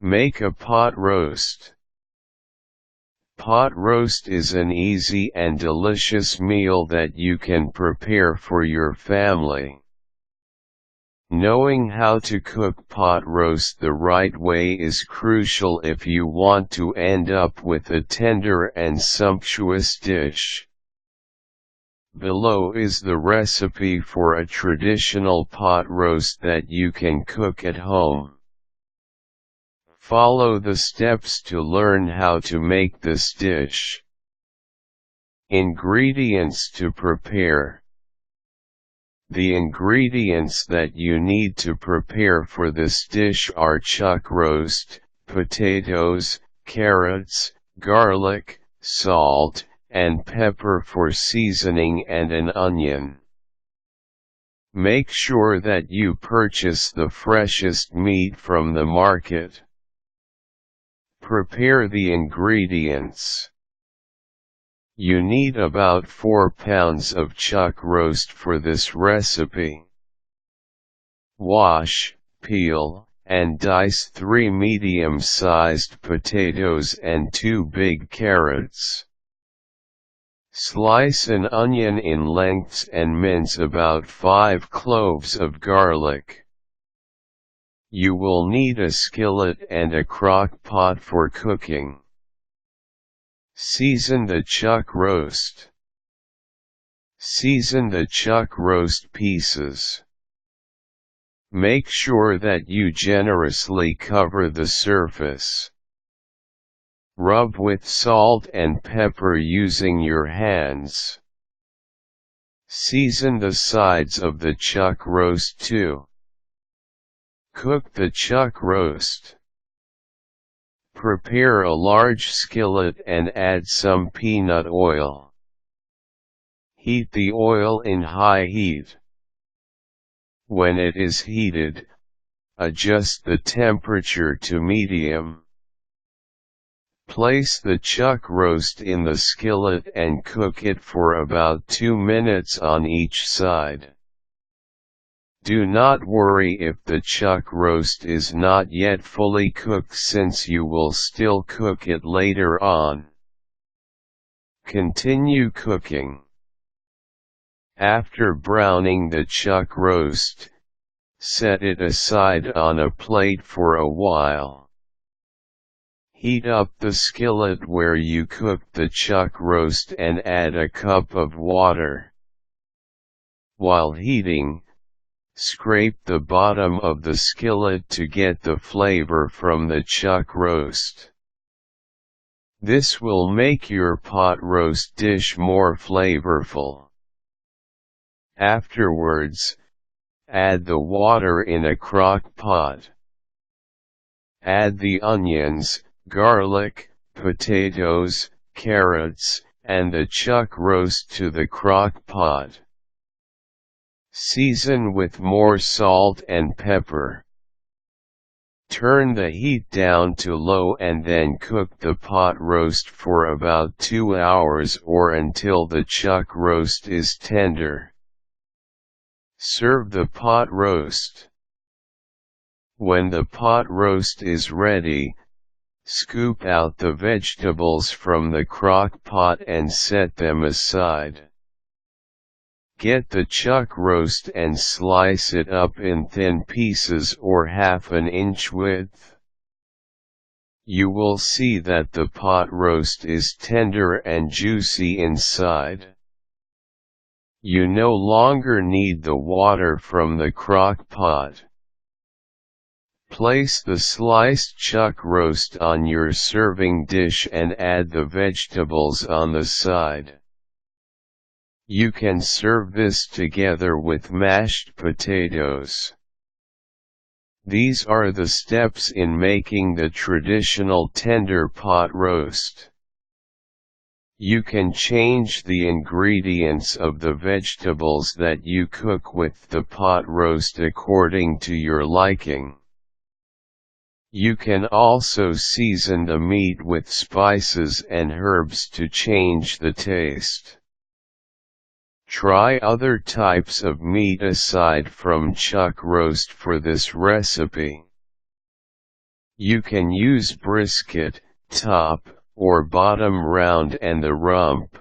Make a pot roast. Pot roast is an easy and delicious meal that you can prepare for your family. Knowing how to cook pot roast the right way is crucial if you want to end up with a tender and sumptuous dish. Below is the recipe for a traditional pot roast that you can cook at home. Follow the steps to learn how to make this dish. Ingredients to prepare. The ingredients that you need to prepare for this dish are chuck roast, potatoes, carrots, garlic, salt, and pepper for seasoning, and an onion. Make sure that you purchase the freshest meat from the market. Prepare the ingredients. You need about 4 pounds of chuck roast for this recipe. Wash, peel, and dice 3 medium-sized potatoes and 2 big carrots. Slice an onion in lengths and mince about 5 cloves of garlic. You will need a skillet and a crock pot for cooking. Season the chuck roast. Season the chuck roast pieces. Make sure that you generously cover the surface. Rub with salt and pepper using your hands. Season the sides of the chuck roast too. Cook the chuck roast. Prepare a large skillet and add some peanut oil. Heat the oil in high heat. When it is heated, adjust the temperature to medium. Place the chuck roast in the skillet and cook it for about 2 minutes on each side. Do not worry if the chuck roast is not yet fully cooked, since you will still cook it later on. Continue cooking. After browning the chuck roast, set it aside on a plate for a while. Heat up the skillet where you cooked the chuck roast and add a cup of water. While heating, scrape the bottom of the skillet to get the flavor from the chuck roast. This will make your pot roast dish more flavorful. Afterwards, add the water in a crock pot. Add the onions, garlic, potatoes, carrots, and the chuck roast to the crock pot. Season with more salt and pepper. Turn the heat down to low and then cook the pot roast for about 2 hours or until the chuck roast is tender. Serve the pot roast. When the pot roast is ready, scoop out the vegetables from the crock pot and set them aside. Get the chuck roast and slice it up in thin pieces or ½ inch width. You will see that the pot roast is tender and juicy inside. You no longer need the water from the crock pot. Place the sliced chuck roast on your serving dish and add the vegetables on the side. You can serve this together with mashed potatoes. These are the steps in making the traditional tender pot roast. You can change the ingredients of the vegetables that you cook with the pot roast according to your liking. You can also season the meat with spices and herbs to change the taste. Try other types of meat aside from chuck roast for this recipe. You can use brisket, top or bottom round and the rump.